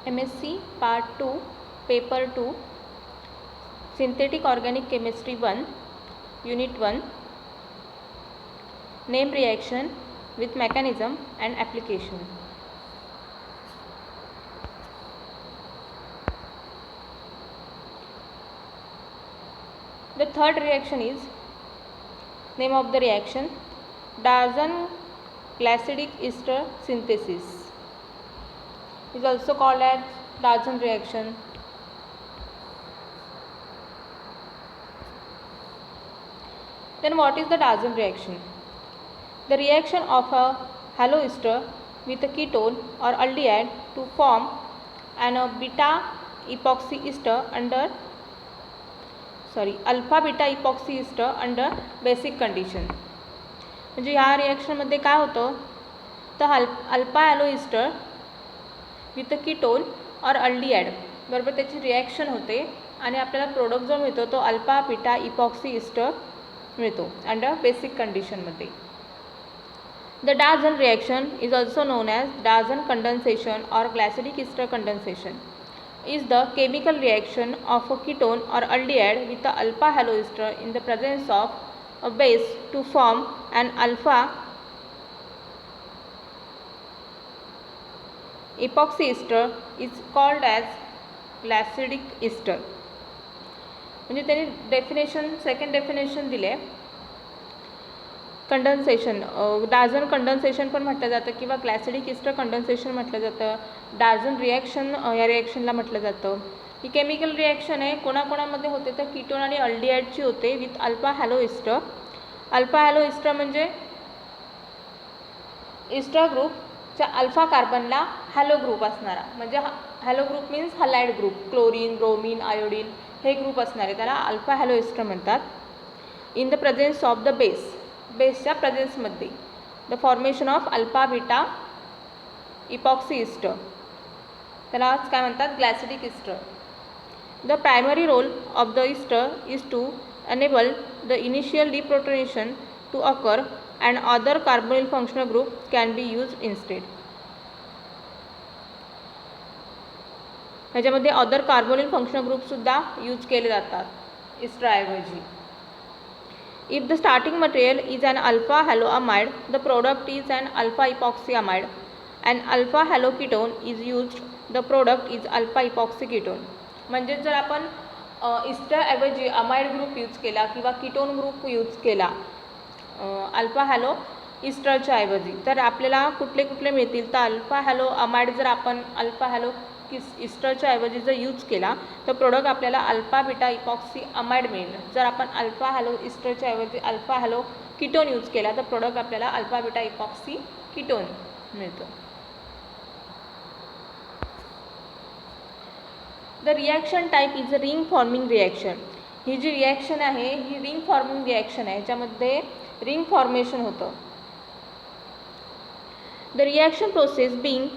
MSc Part 2 Paper 2 Synthetic Organic Chemistry 1 Unit 1 Name reaction with mechanism and application. The third reaction is, name of the reaction, Darson glacidic ester synthesis, is also called as Darson reaction. Then what is the Darson reaction? The reaction of a haloester with a ketone or aldehyde to form an beta epoxy ester under alpha beta epoxy ester under basic condition. म्हणजे ह्या रिॲक्शनमध्ये काय होतं, तर alpha halo ester with a ketone or aldehyde बरोबर त्याची reaction होते आणि आपल्याला प्रोडक्ट जो मिळतो तो अल्फा बीटा इपॉक्सी इस्टर मिळतो अंडर बेसिक कंडिशनमध्ये. The Darzens reaction is also known as Darzens condensation और glycidic ester condensation is the chemical reaction of a ketone or aldehyde with the alpha halo ester in the presence of a base to form an alpha epoxy ester is called as glacidic ester. म्हणजे त्यांनी definition second definition दिले, condensation डार्झन condensation पण म्हटलं जातं किंवा ग्लासिडिक ester condensation म्हटलं जातं. डार्झन reaction या रिॲक्शनला म्हटलं जातं. ही केमिकल रिॲक्शन आहे, कोणाकोणामध्ये होते तर कीटोन आणि अल्डिहाइडची होते with alpha halo ester. Alpha halo ester म्हणजे इस्टर ग्रुपच्या अल्फा कार्बनला हॅलो ग्रुप असणारा, म्हणजे halo group means halide group, chlorine bromine iodine हे ग्रुप असणारे त्याला अल्फा हॅलो इस्टर म्हणतात. In the presence of the बेसच्या प्रेझेन्समध्ये the formation of alpha beta epoxy ester त्यालाच काय म्हणतात, glycidic ester. The primary role of the ester is to enable the initial deprotonation to occur and other carbonyl functional group can be use instead. ह्याच्यामध्ये other carbonyl functional ग्रुपसुद्धा use केले जातात इस्टरऐवजी. If the starting material is an alpha haloamide, the product is an alpha epoxy amide. An alpha haloketone is used, the product is alpha epoxy ketone. म्हणजे जर आपण Easter ऐवजी amide group use केला किंवा ketone group use केला alpha hello इस्टरच्या ऐवजी, तर आपल्याला कुठले कुठले मिळतील, तर अल्फा हॅलो अमाइड जर आपण अल्फा हॅलो इस्टरच्या ऐवजी जर यूज केला तर प्रोडक्ट आपल्याला अल्फा बीटा इपॉक्सी अमाइड मिळेल. जर आपण अल्फा हॅलो इस्टरच्या ऐवजी अल्फा हॅलो कीटोन यूज केला तर प्रोडक्ट आपल्याला अल्फा बीटा इपॉक्सी कीटोन मिळतं. The reaction type is a ring forming reaction. ही जी रिॲक्शन आहे ही रिंग फॉर्मिंग रिॲक्शन आहे, ह्याच्यामध्ये रिंग फॉर्मेशन होतं. The reaction process being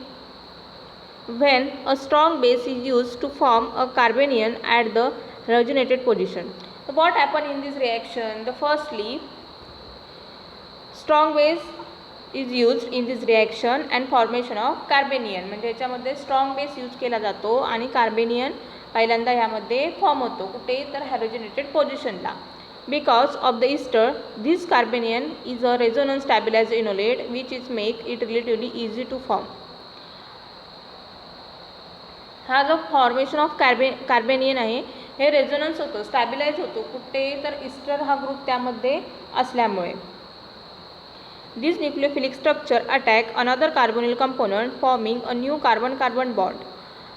when a strong base is used to form a carbanion at the halogenated position. So what happened in this reaction? The firstly, strong base is used in this reaction and formation of carbanion. म्हणजे याच्यामध्ये strong base use केला जातो आणि कार्बेनियन पहिल्यांदा ह्यामध्ये form होतो. कुठे तर हॅलोजिनेटेड पोझिशनला. Because of the ester, this carbanion is a resonance stabilized enolate which is make it relatively easy to form. हा जो फॉर्मेशन ऑफ कार्बेनियन आहे हे रेझोनन्स होतो, स्टॅबिलाइज होतो कुठे तर इस्टर हा ग्रुप त्यामध्ये असल्यामुळे. This nucleophilic structure attack another carbonyl component forming a new carbon carbon bond.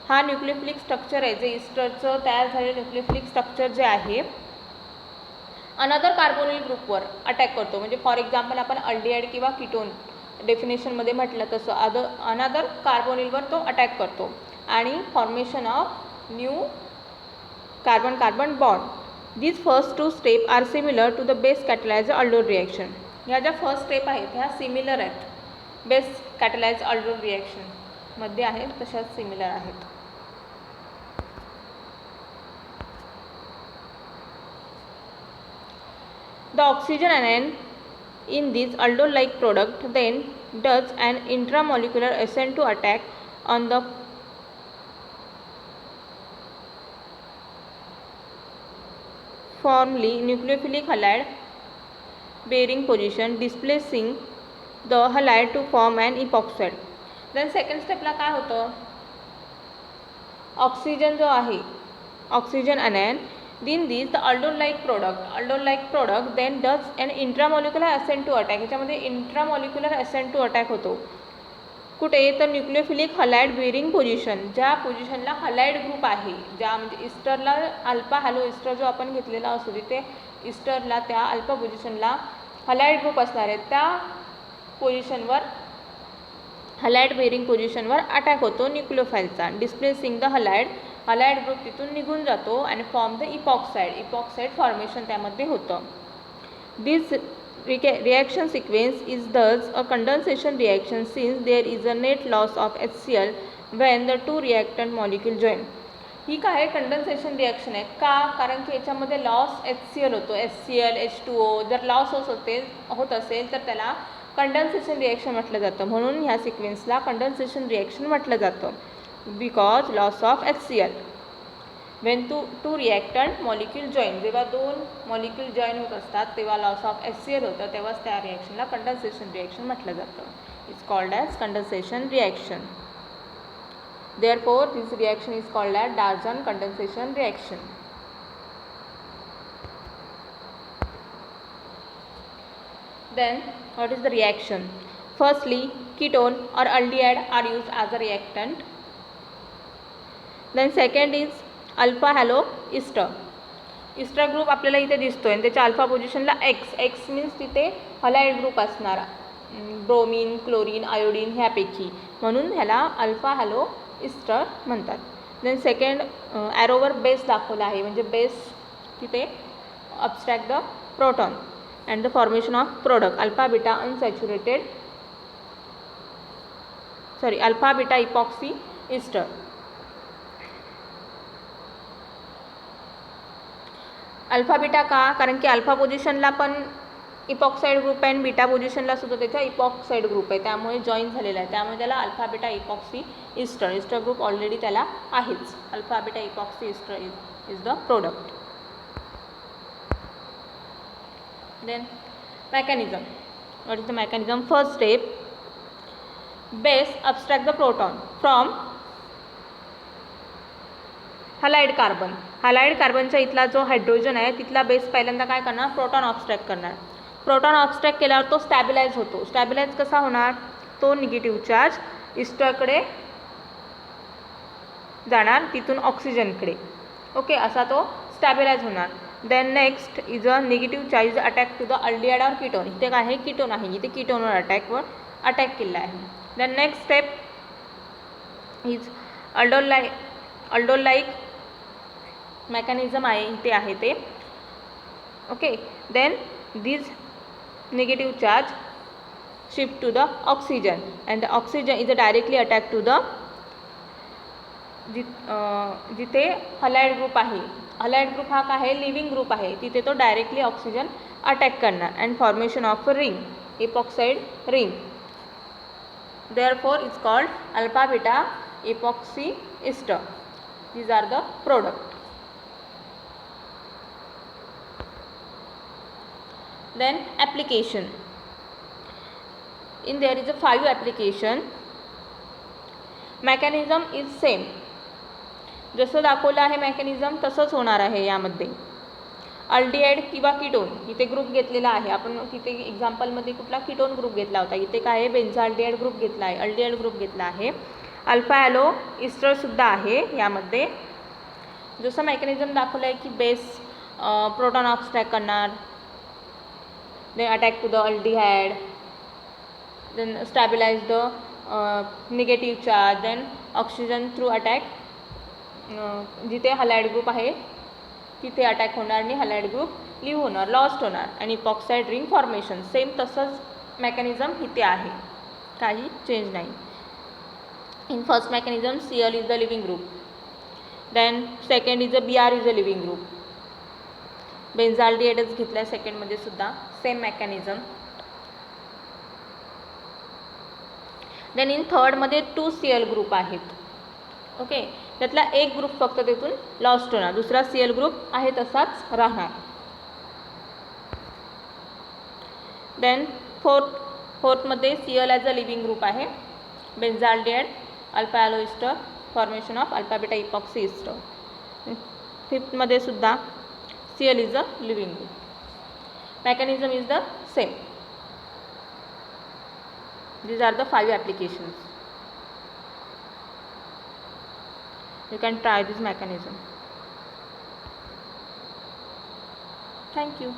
हा न्यूक्लियोफिलिक स्ट्रक्चर आहे जे इस्टरचं तयार झालेलं न्यूक्लियोफिलिक स्ट्रक्चर जे आहे अनदर कार्बोनिल ग्रुपवर अटॅक करतो. म्हणजे फॉर एक्झाम्पल आपण अल्डिहाइड किंवा कीटोन डेफिनेशनमध्ये म्हटलं तसं अनदर कार्बोनिलवर तो अटॅक करतो आणि formation of new carbon carbon bond. This first two step are similar to the base catalyse aldol reaction. ह्या ज्या फर्स्ट स्टेप आहेत ह्या सिमिलर आहेत बेस कॅटलाइज अल्डोल रिॲक्शनमध्ये आहेत, तशाच सिमिलर आहेत. The oxygen anion in this aldol-like product then does an intramolecular ascent to attack on the formally nucleophilic halide bearing position displacing the halide to form and epoxide. Then second स्टेपला काय होतं, oxygen जो आहे oxygen anion then this the aldol like product then does an intramolecular ascent to attack. याच्यामध्ये इंट्रामॉलिक्युलर ascent to attack होतो कुठे तर nucleophilic halide bearing position, ज्या पोझिशनला हलाइड ग्रुप आहे, ज्या म्हणजे इस्टरला अल्फा हॅलो इस्टर जो आपण घेतलेला असतो तिथे इस्टरला त्या अल्फा पोझिशनला हलाइड ग्रुप असणार आहे, त्या पोझिशनवर हलाइड बेरिंग पोझिशनवर अटॅक होतो न्यूक्लियोफाईलचा. डिस्प्लेसिंग द हलाइड ग्रुप तिथून निघून जातो आणि फॉर्म द इपॉक्साइड फॉर्मेशन त्यामध्ये होतं. दिस reaction sequence is thus a condensation reaction since there is a net loss of HCl when the two reactant molecule join. ही काय condensation reaction आहे का, कारण की याच्यामध्ये लॉस HCl होतो, HCl H2O. जर लॉस होत असेल तर त्याला कंडेन्सेशन रिॲक्शन म्हटलं जातं, म्हणून ह्या सिक्वेन्सला कंडेन्सेशन रिॲक्शन म्हटलं जातं. Because loss of HCl when two reactant molecule join, जेव्हा दोन मॉलिक्यूल जॉईन होत असतात तेव्हा लॉस ऑफ HCl होतं, तेव्हाच त्या रिॲक्शनला कंडेन्सेशन रिॲक्शन म्हटलं जातं. It's called as condensation reaction. Therefore this reaction is called as Dalton condensation reaction. Then what is the reaction? Firstly, ketone or aldehyde are used as a reactant. Then second is alpha halo ester group आपल्याला इथे दिसतोय आणि त्याच्या alpha पोझिशनला x means तिथे halide group असणार, bromine chlorine iodine ह्यापैकी, म्हणून ह्याला अल्फा हॅलो इस्टर म्हणतात. देन सेकंड ॲरोवर बेस दाखवला आहे, म्हणजे बेस तिथे abstract the proton and the formation of product alpha beta epoxy ester. Alpha beta का, कारण की अल्फा पोझिशनला पण इपॉक्साइड ग्रुप आहे आणि बीटा पोझिशनला सुद्धा त्याचा इपॉक्साइड ग्रुप आहे, त्यामुळे जॉईन झालेला आहे, त्यामुळे त्याला alpha beta epoxy ester group already त्याला आहेच. Alpha beta epoxy ester is the product. Then mechanism. What is the mechanism? First step, base abstract the proton from halide carbon. halide carbonचा इथला जो हायड्रोजन आहे तिथला बेस पहिल्यांदा काय करणार, proton ऑब्स्ट्रॅक्ट करणार. प्रोटॉन ऑब्स्ट्रॅक्ट केल्यावर तो स्टॅबिलाइज होतो. स्टॅबिलाइज कसा होणार, तो निगेटिव्ह चार्ज इस्टरकडे जाणार, तिथून ऑक्सिजनकडे, ओके, असा तो स्टॅबिलाइज होणार. Then next is a negative charge attack to the aldehyde or ketone. इथे काय आहे, कीटोन आहे, इथे कीटोनवर अटॅक केला आहे. Then next step is aldol like mechanism आहे, इथे आहे ते, okay. Then this negative charge shift to the oxygen and the oxygen is directly attack to the जिथे हलाइड ग्रुप आहे. हलाइड ग्रुप हा काय आहे, लिव्हिंग ग्रुप आहे, तिथे तो डायरेक्टली ऑक्सिजन अटॅक करणार and formation of a ring, epoxide ring. Therefore is called alpha beta epoxy ester. These are the product. Then application. In there is a 5 application. Mechanism is same. जसं दाखवलं आहे mechanism तसंच होणार आहे यामध्ये. Aldehyde किंवा ketone इथे group घेतलेला आहे आपण, तिथे एक्झाम्पलमध्ये कुठला कीटोन ग्रुप घेतला होता, इथे काय आहे बेन्झाल्डिहाइड ग्रुप घेतला आहे, अल्डिहाइड ग्रुप घेतला आहे. अल्फा हॅलो इस्टरसुद्धा आहे यामध्ये. जसं मेकॅनिझम दाखवलं आहे की बेस प्रोटॉन ऑब्स्ट्रॅक्ट करणार, then attack to the aldehyde, then stabilize the negative charge, then oxygen through attack जिथे हलाइड ग्रुप आहे तिथे अटॅक होणार आणि हलाइड ग्रुप लिव्ह होणार, लॉस्ट होणार आणि इपॉक्साइड रिंग फॉर्मेशन. सेम तसंच मेकॅनिझम इथे आहे, काही चेंज नाही. In first mechanism Cl is the leaving group, then second is a Br is a leaving group. बेन्झाल्डिहाइडच घेतला सेकंडमध्ये सुद्धा, सेम मेकॅनिझम. देन इन थर्डमध्ये 2 Cl ग्रुप आहेत, ओके. त्यातला एक ग्रुप फक्त तिथून लॉस्ट होणार, दुसरा Cl ग्रुप आहे तसाच राहणार. देन फोर्थमध्ये Cl as a leaving group आहे. Benzaldehyde, alpha halo ester, formation of alpha beta epoxy ester. फिफ्थमध्ये सुद्धा Cl is a leaving group. Mechanism is the same. These are the 5 applications. You can try this mechanism. Thank you.